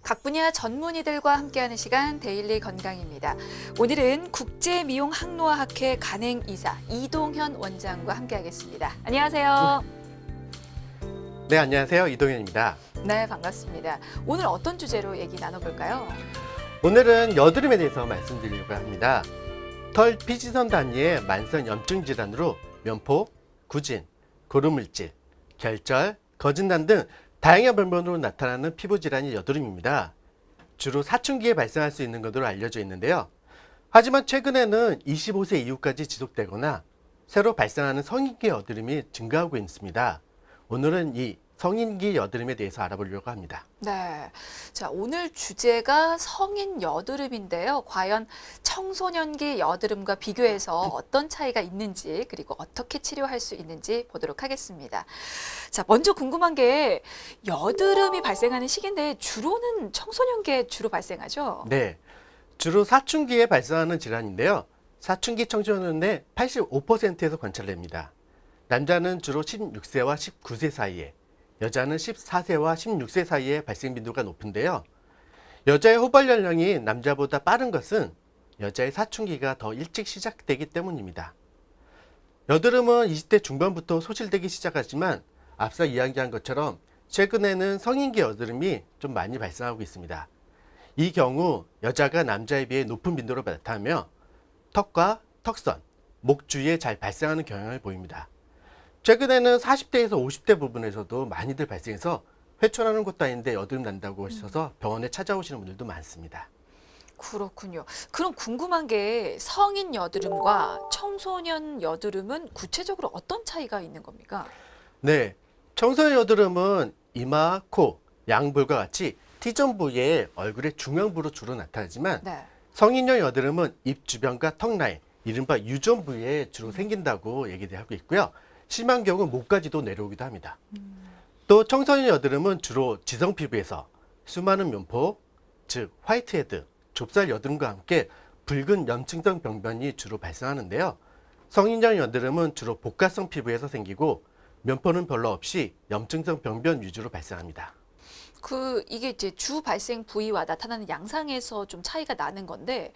각 분야 전문의들과 함께하는 시간 데일리 건강입니다. 오늘은 국제미용학노학회 간행이사 이동현 원장과 함께하겠습니다. 안녕하세요. 네, 안녕하세요. 이동현입니다. 네, 반갑습니다. 오늘 어떤 주제로 얘기 나눠볼까요? 오늘은 여드름에 대해서 말씀드리려고 합니다. 털 피지선 단위의 만성 염증 질환으로 면포, 구진, 고름물질, 결절, 거진단 등 다양한 병변으로 나타나는 피부 질환이 여드름입니다. 주로 사춘기에 발생할 수 있는 것으로 알려져 있는데요. 하지만 최근에는 25세 이후까지 지속되거나 새로 발생하는 성인기 여드름이 증가하고 있습니다. 오늘은 이 성인기 여드름에 대해서 알아보려고 합니다. 네. 자, 오늘 주제가 성인 여드름인데요. 과연 청소년기 여드름과 비교해서 어떤 차이가 있는지, 그리고 어떻게 치료할 수 있는지 보도록 하겠습니다. 자, 먼저 궁금한 게 여드름이 발생하는 시기인데 주로는 청소년기에 주로 발생하죠? 네, 주로 사춘기에 발생하는 질환인데요. 사춘기 청소년의 85%에서 관찰됩니다. 남자는 주로 16세와 19세 사이에, 여자는 14세와 16세 사이에 발생 빈도가 높은데요. 여자의 호발 연령이 남자보다 빠른 것은 여자의 사춘기가 더 일찍 시작되기 때문입니다. 여드름은 20대 중반부터 소실되기 시작하지만 앞서 이야기한 것처럼 최근에는 성인기 여드름이 좀 많이 발생하고 있습니다. 이 경우 여자가 남자에 비해 높은 빈도로 나타나며 턱과 턱선, 목 주위에 잘 발생하는 경향을 보입니다. 최근에는 40대에서 50대 부분에서도 많이들 발생해서 회춘하는 것도 아닌데 여드름 난다고 하셔서 병원에 찾아오시는 분들도 많습니다. 그렇군요. 그럼 궁금한 게 성인 여드름과 청소년 여드름은 구체적으로 어떤 차이가 있는 겁니까? 네, 청소년 여드름은 이마, 코, 양볼과 같이 T존 부위의 얼굴의 중앙부로 주로 나타나지만 네. 성인형 여드름은 입 주변과 턱 라인, 이른바 U존 부위에 주로 생긴다고 얘기를 하고 있고요. 심한 경우 목까지도 내려오기도 합니다. 또 청소년 여드름은 주로 지성 피부에서 수많은 면포, 즉 화이트헤드, 좁쌀 여드름과 함께 붉은 염증성 병변이 주로 발생하는데요. 성인형 여드름은 주로 복합성 피부에서 생기고 면포는 별로 없이 염증성 병변 위주로 발생합니다. 이게 이제 주 발생 부위와 나타나는 양상에서 좀 차이가 나는 건데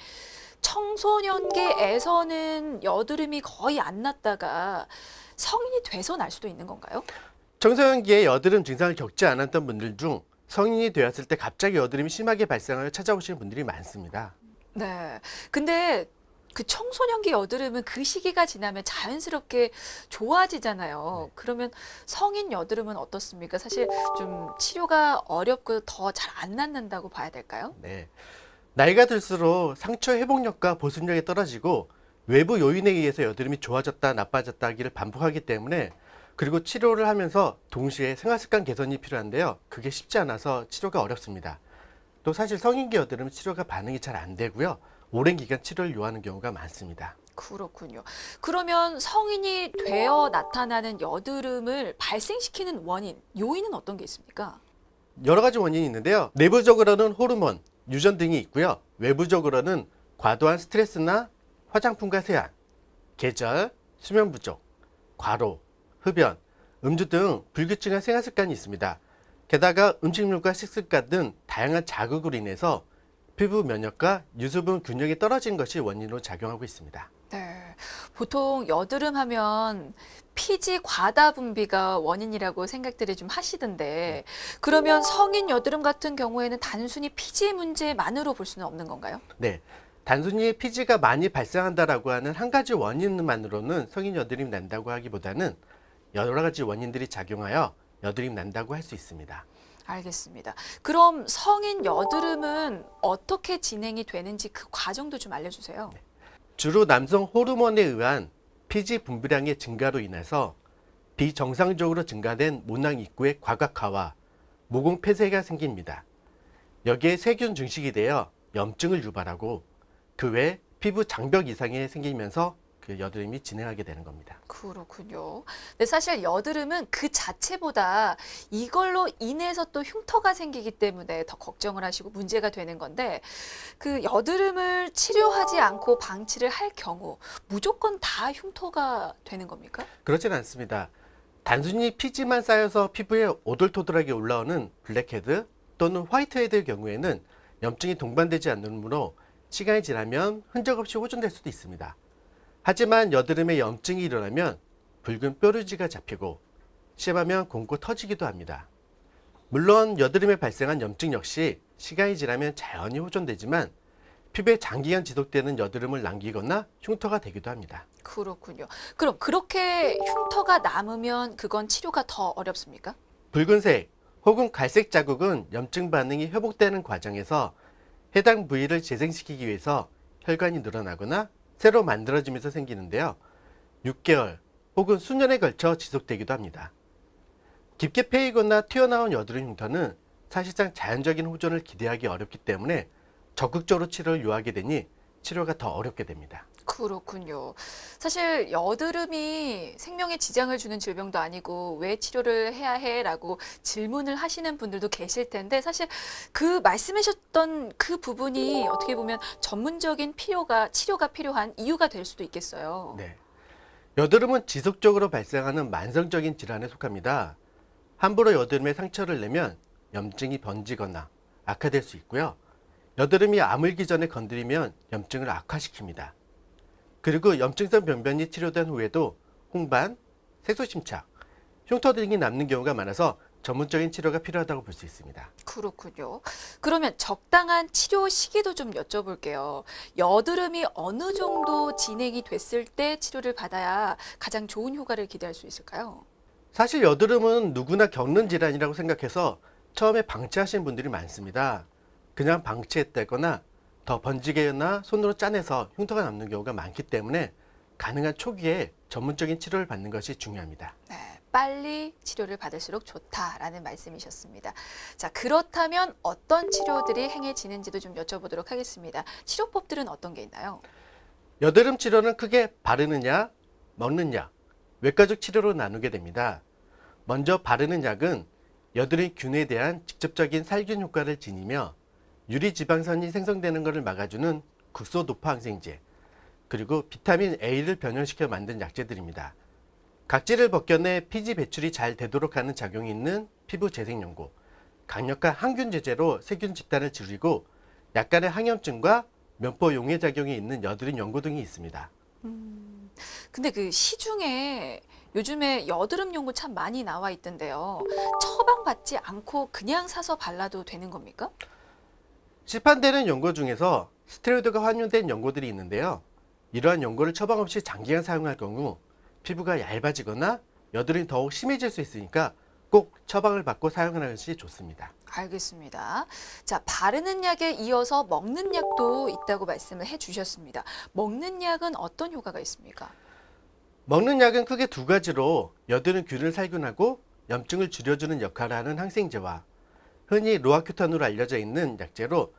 청소년기에서는 여드름이 거의 안 났다가 성인이 돼서 날 수도 있는 건가요? 청소년기에 여드름 증상을 겪지 않았던 분들 중 성인이 되었을 때 갑자기 여드름이 심하게 발생하여 찾아오시는 분들이 많습니다. 네. 근데 그 청소년기 여드름은 그 시기가 지나면 자연스럽게 좋아지잖아요. 그러면 성인 여드름은 어떻습니까? 사실 좀 치료가 어렵고 더 잘 안 낫는다고 봐야 될까요? 네. 나이가 들수록 상처 회복력과 보습력이 떨어지고 외부 요인에 의해서 여드름이 좋아졌다 나빠졌다 하기를 반복하기 때문에 그리고 치료를 하면서 동시에 생활습관 개선이 필요한데요. 그게 쉽지 않아서 치료가 어렵습니다. 또 사실 성인기 여드름은 치료가 반응이 잘 안 되고요. 오랜 기간 치료를 요하는 경우가 많습니다. 그렇군요. 그러면 성인이 되어 나타나는 여드름을 발생시키는 원인, 요인은 어떤 게 있습니까? 여러 가지 원인이 있는데요. 내부적으로는 호르몬, 유전 등이 있고요. 외부적으로는 과도한 스트레스나 화장품과 세안, 계절, 수면 부족, 과로, 흡연, 음주 등 불규칙한 생활 습관이 있습니다. 게다가 음식물과 식습관 등 다양한 자극으로 인해서 피부 면역과 유수분 균형이 떨어지는 것이 원인으로 작용하고 있습니다. 네. 보통 여드름 하면 피지 과다 분비가 원인이라고 생각들을 좀 하시던데 그러면 성인 여드름 같은 경우에는 단순히 피지 문제만으로 볼 수는 없는 건가요? 네, 단순히 피지가 많이 발생한다라고 하는 한 가지 원인만으로는 성인 여드름이 난다고 하기보다는 여러 가지 원인들이 작용하여 여드름이 난다고 할 수 있습니다. 알겠습니다. 그럼 성인 여드름은 어떻게 진행이 되는지 그 과정도 좀 알려주세요. 주로 남성 호르몬에 의한 피지 분비량의 증가로 인해서 비정상적으로 증가된 모낭 입구의 과각화와 모공 폐쇄가 생깁니다. 여기에 세균 증식이 되어 염증을 유발하고 그 외 피부 장벽 이상이 생기면서 그 여드름이 진행하게 되는 겁니다. 그렇군요. 근데 사실 여드름은 그 자체보다 이걸로 인해서 또 흉터가 생기기 때문에 더 걱정을 하시고 문제가 되는 건데 그 여드름을 치료하지 않고 방치를 할 경우 무조건 다 흉터가 되는 겁니까? 그렇지는 않습니다. 단순히 피지만 쌓여서 피부에 오돌토돌하게 올라오는 블랙헤드, 또는 화이트헤드의 경우에는 염증이 동반되지 않으므로 시간이 지나면 흔적 없이 호전될 수도 있습니다. 하지만 여드름에 염증이 일어나면 붉은 뾰루지가 잡히고 심하면 곰고 터지기도 합니다. 물론 여드름에 발생한 염증 역시 시간이 지나면 자연히 호전되지만 피부에 장기간 지속되는 여드름을 남기거나 흉터가 되기도 합니다. 그렇군요. 그럼 그렇게 흉터가 남으면 그건 치료가 더 어렵습니까? 붉은색 혹은 갈색 자국은 염증 반응이 회복되는 과정에서 해당 부위를 재생시키기 위해서 혈관이 늘어나거나 새로 만들어지면서 생기는데요. 6개월 혹은 수년에 걸쳐 지속되기도 합니다. 깊게 패이거나 튀어나온 여드름 흉터는 사실상 자연적인 호전을 기대하기 어렵기 때문에 적극적으로 치료를 요하게 되니 치료가 더 어렵게 됩니다. 그렇군요. 사실 여드름이 생명에 지장을 주는 질병도 아니고 왜 치료를 해야 해라고 질문을 하시는 분들도 계실 텐데 사실 그 말씀하셨던 그 부분이 어떻게 보면 전문적인 치료가 필요한 이유가 될 수도 있겠어요. 네. 여드름은 지속적으로 발생하는 만성적인 질환에 속합니다. 함부로 여드름에 상처를 내면 염증이 번지거나 악화될 수 있고요. 여드름이 아물기 전에 건드리면 염증을 악화시킵니다. 그리고 염증성 병변이 치료된 후에도 홍반, 색소심착, 흉터 등이 남는 경우가 많아서 전문적인 치료가 필요하다고 볼 수 있습니다. 그렇군요. 그러면 적당한 치료 시기도 좀 여쭤볼게요. 여드름이 어느 정도 진행이 됐을 때 치료를 받아야 가장 좋은 효과를 기대할 수 있을까요? 사실 여드름은 누구나 겪는 질환이라고 생각해서 처음에 방치하신 분들이 많습니다. 그냥 방치했다거나 더 번지게나 손으로 짜내서 흉터가 남는 경우가 많기 때문에 가능한 초기에 전문적인 치료를 받는 것이 중요합니다. 네, 빨리 치료를 받을수록 좋다라는 말씀이셨습니다. 자, 그렇다면 어떤 치료들이 행해지는지도 좀 여쭤보도록 하겠습니다. 치료법들은 어떤 게 있나요? 여드름 치료는 크게 바르는 약, 먹는 약, 외과적 치료로 나누게 됩니다. 먼저 바르는 약은 여드름 균에 대한 직접적인 살균 효과를 지니며 유리지방산이 생성되는 것을 막아주는 국소도파 항생제, 그리고 비타민 A를 변형시켜 만든 약재들입니다. 각질을 벗겨내 피지 배출이 잘 되도록 하는 작용이 있는 피부 재생연고, 강력한 항균 제제로 세균 집단을 줄이고 약간의 항염증과 면포 용해 작용이 있는 여드름 연고 등이 있습니다. 근데 그 시중에 요즘에 여드름 연고 참 많이 나와 있던데요. 처방받지 않고 그냥 사서 발라도 되는 겁니까? 시판되는 연고 중에서 스테로이드가 함유된 연고들이 있는데요. 이러한 연고를 처방 없이 장기간 사용할 경우 피부가 얇아지거나 여드름이 더욱 심해질 수 있으니까 꼭 처방을 받고 사용하는 것이 좋습니다. 알겠습니다. 자, 바르는 약에 이어서 먹는 약도 있다고 말씀을 해주셨습니다. 먹는 약은 어떤 효과가 있습니까? 먹는 약은 크게 두 가지로 여드름 균을 살균하고 염증을 줄여주는 역할을 하는 항생제와 흔히 로아큐탄으로 알려져 있는 약재로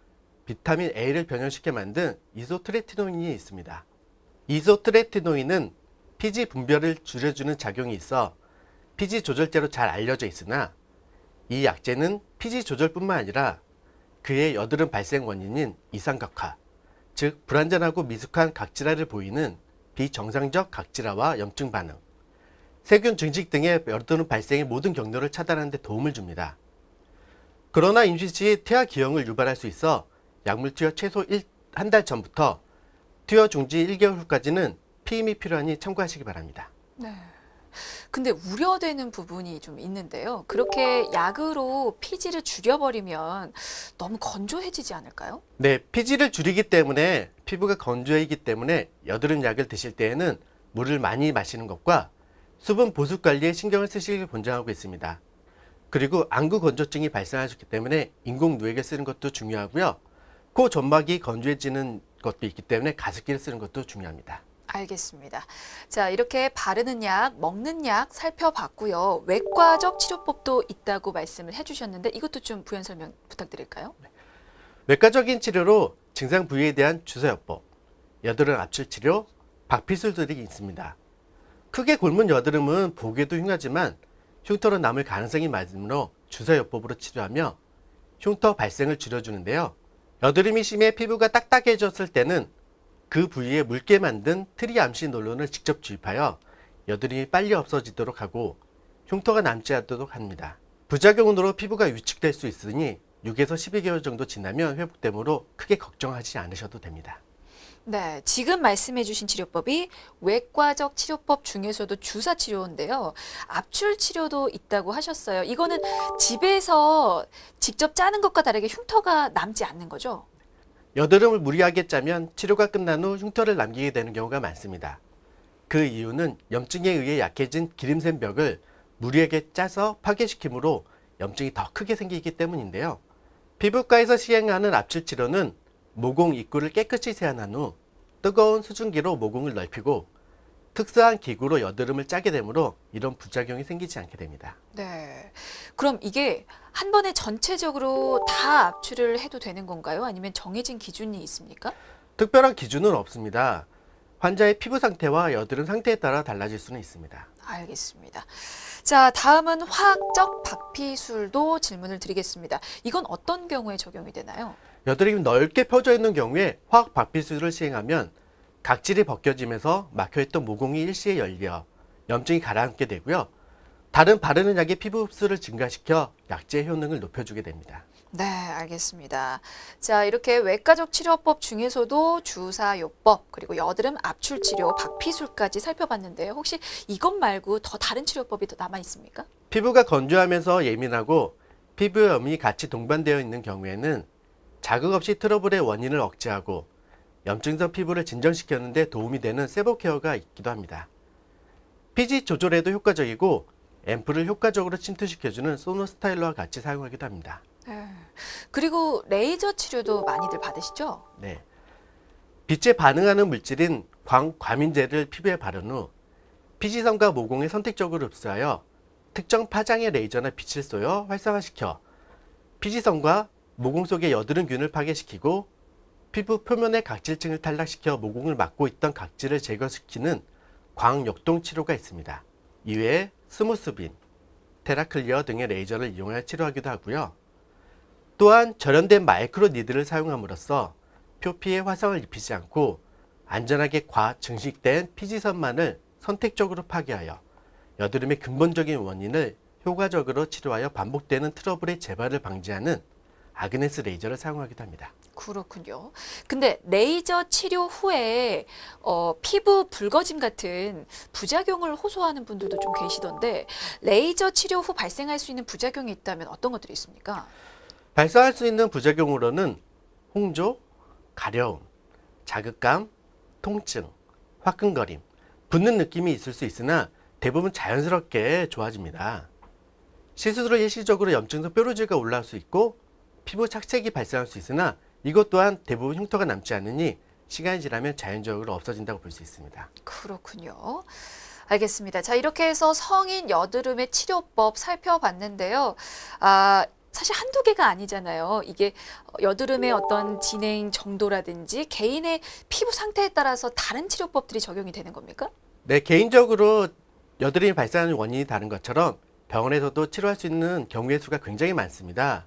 비타민 A를 변형시켜 만든 이소트레티노인이 있습니다. 이소트레티노인은 피지 분별을 줄여주는 작용이 있어 피지 조절제로 잘 알려져 있으나 이 약재는 피지 조절뿐만 아니라 그의 여드름 발생 원인인 이상각화, 즉 불완전하고 미숙한 각질화를 보이는 비정상적 각질화와 염증 반응, 세균 증식 등의 여드름 발생의 모든 경로를 차단하는 데 도움을 줍니다. 그러나 임신 시 퇴화 기형을 유발할 수 있어 약물 투여 최소 한 달 전부터 투여 중지 1개월 후까지는 피임이 필요하니 참고하시기 바랍니다. 네. 근데 우려되는 부분이 좀 있는데요. 그렇게 약으로 피지를 줄여버리면 너무 건조해지지 않을까요? 네, 피지를 줄이기 때문에 피부가 건조해지기 때문에 여드름 약을 드실 때에는 물을 많이 마시는 것과 수분 보습 관리에 신경을 쓰시길 권장하고 있습니다. 그리고 안구 건조증이 발생할 수 있기 때문에 인공 누액을 쓰는 것도 중요하고요. 코 점막이 건조해지는 것도 있기 때문에 가습기를 쓰는 것도 중요합니다. 알겠습니다. 자, 이렇게 바르는 약, 먹는 약 살펴봤고요. 외과적 치료법도 있다고 말씀을 해주셨는데 이것도 좀 부연 설명 부탁드릴까요? 외과적인 치료로 증상 부위에 대한 주사요법, 여드름 압출 치료, 박피술들이 있습니다. 크게 곪은 여드름은 보기에도 흉하지만 흉터로 남을 가능성이 많으므로 주사요법으로 치료하며 흉터 발생을 줄여주는데요. 여드름이 심해 피부가 딱딱해졌을 때는 그 부위에 묽게 만든 트리암시놀론을 직접 주입하여 여드름이 빨리 없어지도록 하고 흉터가 남지 않도록 합니다. 부작용으로 피부가 위축될 수 있으니 6에서 12개월 정도 지나면 회복되므로 크게 걱정하지 않으셔도 됩니다. 네, 지금 말씀해 주신 치료법이 외과적 치료법 중에서도 주사 치료인데요. 압출 치료도 있다고 하셨어요. 이거는 집에서 직접 짜는 것과 다르게 흉터가 남지 않는 거죠? 여드름을 무리하게 짜면 치료가 끝난 후 흉터를 남기게 되는 경우가 많습니다. 그 이유는 염증에 의해 약해진 기름센 벽을 무리하게 짜서 파괴시키므로 염증이 더 크게 생기기 때문인데요. 피부과에서 시행하는 압출 치료는 모공 입구를 깨끗이 세안한 후 뜨거운 수증기로 모공을 넓히고 특수한 기구로 여드름을 짜게 되므로 이런 부작용이 생기지 않게 됩니다. 네. 그럼 이게 한 번에 전체적으로 다 압출을 해도 되는 건가요? 아니면 정해진 기준이 있습니까? 특별한 기준은 없습니다. 환자의 피부 상태와 여드름 상태에 따라 달라질 수는 있습니다. 알겠습니다. 자, 다음은 화학적 박피술도 질문을 드리겠습니다. 이건 어떤 경우에 적용이 되나요? 여드름이 넓게 펴져 있는 경우에 화학 박피술을 시행하면 각질이 벗겨지면서 막혀있던 모공이 일시에 열려 염증이 가라앉게 되고요. 다른 바르는 약의 피부 흡수를 증가시켜 약제의 효능을 높여주게 됩니다. 네, 알겠습니다. 자, 이렇게 외과적 치료법 중에서도 주사요법, 그리고 여드름 압출 치료, 박피술까지 살펴봤는데요. 혹시 이것 말고 더 다른 치료법이 더 남아 있습니까? 피부가 건조하면서 예민하고 피부염이 같이 동반되어 있는 경우에는 자극 없이 트러블의 원인을 억제하고 염증성 피부를 진정시키는 데 도움이 되는 세보 케어가 있기도 합니다. pH 조절에도 효과적이고 앰플을 효과적으로 침투시켜주는 소노 스타일러와 같이 사용하기도 합니다. 네. 그리고 레이저 치료도 많이들 받으시죠? 네. 빛에 반응하는 물질인 광과민제를 피부에 바른 후 피지선과 모공에 선택적으로 흡수하여 특정 파장의 레이저나 빛을 쏘여 활성화시켜 피지선과 모공 속의 여드름균을 파괴시키고 피부 표면의 각질층을 탈락시켜 모공을 막고 있던 각질을 제거시키는 광역동 치료가 있습니다. 이외에 스무스빈, 테라클리어 등의 레이저를 이용하여 치료하기도 하고요. 또한 절연된 마이크로 니들을 사용함으로써 표피에 화상을 입히지 않고 안전하게 과증식된 피지선만을 선택적으로 파괴하여 여드름의 근본적인 원인을 효과적으로 치료하여 반복되는 트러블의 재발을 방지하는 아그네스 레이저를 사용하기도 합니다. 그렇군요. 근데 레이저 치료 후에 피부 붉어짐 같은 부작용을 호소하는 분들도 좀 계시던데 레이저 치료 후 발생할 수 있는 부작용이 있다면 어떤 것들이 있습니까? 발생할 수 있는 부작용으로는 홍조, 가려움, 자극감, 통증, 화끈거림, 붓는 느낌이 있을 수 있으나 대부분 자연스럽게 좋아집니다. 시술 후 일시적으로 염증성 뾰루지가 올라올 수 있고 피부 착색이 발생할 수 있으나 이것 또한 대부분 흉터가 남지 않으니 시간이 지나면 자연적으로 없어진다고 볼 수 있습니다. 그렇군요. 알겠습니다. 자, 이렇게 해서 성인 여드름의 치료법 살펴봤는데요. 사실 한두 개가 아니잖아요. 이게 여드름의 어떤 진행 정도라든지 개인의 피부 상태에 따라서 다른 치료법들이 적용이 되는 겁니까? 네, 개인적으로 여드름이 발생하는 원인이 다른 것처럼 병원에서도 치료할 수 있는 경우의 수가 굉장히 많습니다.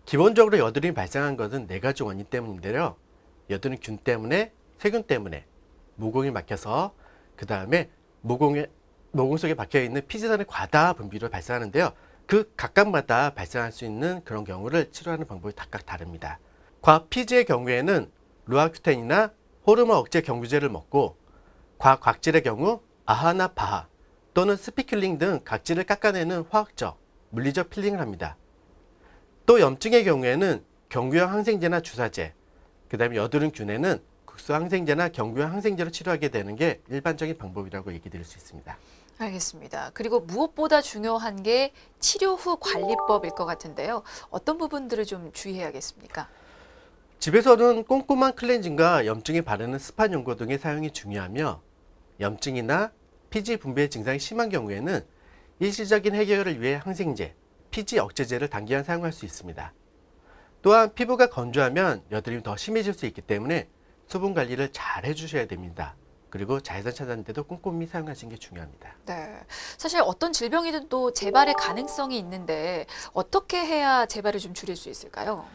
기본적으로 여드름이 발생한 것은 4가지 원인 때문인데요. 여드름균 때문에, 세균 때문에, 모공이 막혀서 그 다음에 모공 속에 박혀있는 피지선의 과다 분비로 발생하는데요. 그 각각마다 발생할 수 있는 그런 경우를 치료하는 방법이 각각 다릅니다. 과피지의 경우에는 루아큐텐이나 호르몬 억제 경구제를 먹고 과각질의 경우 아하나 바하 또는 스피큘링 등 각질을 깎아내는 화학적, 물리적 필링을 합니다. 또 염증의 경우에는 경구형 항생제나 주사제, 그 다음에 여드름균에는 국소 항생제나 경구형 항생제로 치료하게 되는 게 일반적인 방법이라고 얘기 드릴 수 있습니다. 알겠습니다. 그리고 무엇보다 중요한 게 치료 후 관리법일 것 같은데요. 어떤 부분들을 좀 주의해야겠습니까? 집에서는 꼼꼼한 클렌징과 염증에 바르는 스판 연고 등의 사용이 중요하며 염증이나 피지 분비의 증상이 심한 경우에는 일시적인 해결을 위해 항생제, 피지 억제제를 단기간 사용할 수 있습니다. 또한 피부가 건조하면 여드름이 더 심해질 수 있기 때문에 수분 관리를 잘 해주셔야 됩니다. 그리고 자외선 차단제도 꼼꼼히 사용하시는 게 중요합니다. 네. 사실 어떤 질병이든 또 재발의 가능성이 있는데 어떻게 해야 재발을 좀 줄일 수 있을까요?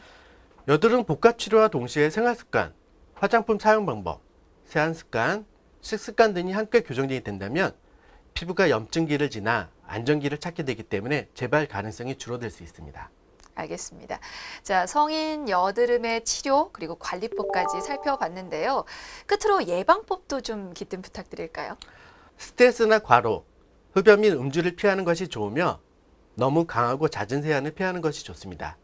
여드름 복합 치료와 동시에 생활습관, 화장품 사용 방법, 세안 습관, 식습관 등이 함께 교정이 된다면 피부가 염증기를 지나 안정기를 찾게 되기 때문에 재발 가능성이 줄어들 수 있습니다. 알겠습니다. 자, 성인 여드름의 치료 그리고 관리법까지 살펴봤는데요. 끝으로 예방법도 좀 기뜸 부탁드릴까요? 스트레스나 과로, 흡연 및 음주를 피하는 것이 좋으며 너무 강하고 잦은 세안을 피하는 것이 좋습니다.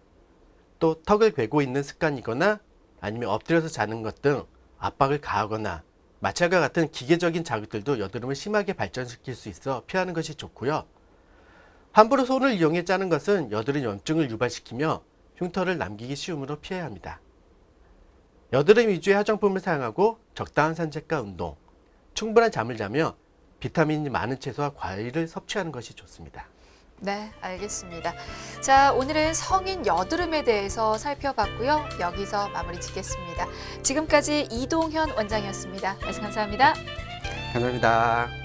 또 턱을 괴고 있는 습관이거나 아니면 엎드려서 자는 것 등 압박을 가하거나 마찰과 같은 기계적인 자극들도 여드름을 심하게 발전시킬 수 있어 피하는 것이 좋고요. 함부로 손을 이용해 짜는 것은 여드름 염증을 유발시키며 흉터를 남기기 쉬우므로 피해야 합니다. 여드름 위주의 화장품을 사용하고 적당한 산책과 운동, 충분한 잠을 자며 비타민이 많은 채소와 과일을 섭취하는 것이 좋습니다. 네, 알겠습니다. 자, 오늘은 성인 여드름에 대해서 살펴봤고요. 여기서 마무리 짓겠습니다. 지금까지 이동현 원장이었습니다. 말씀 감사합니다. 감사합니다.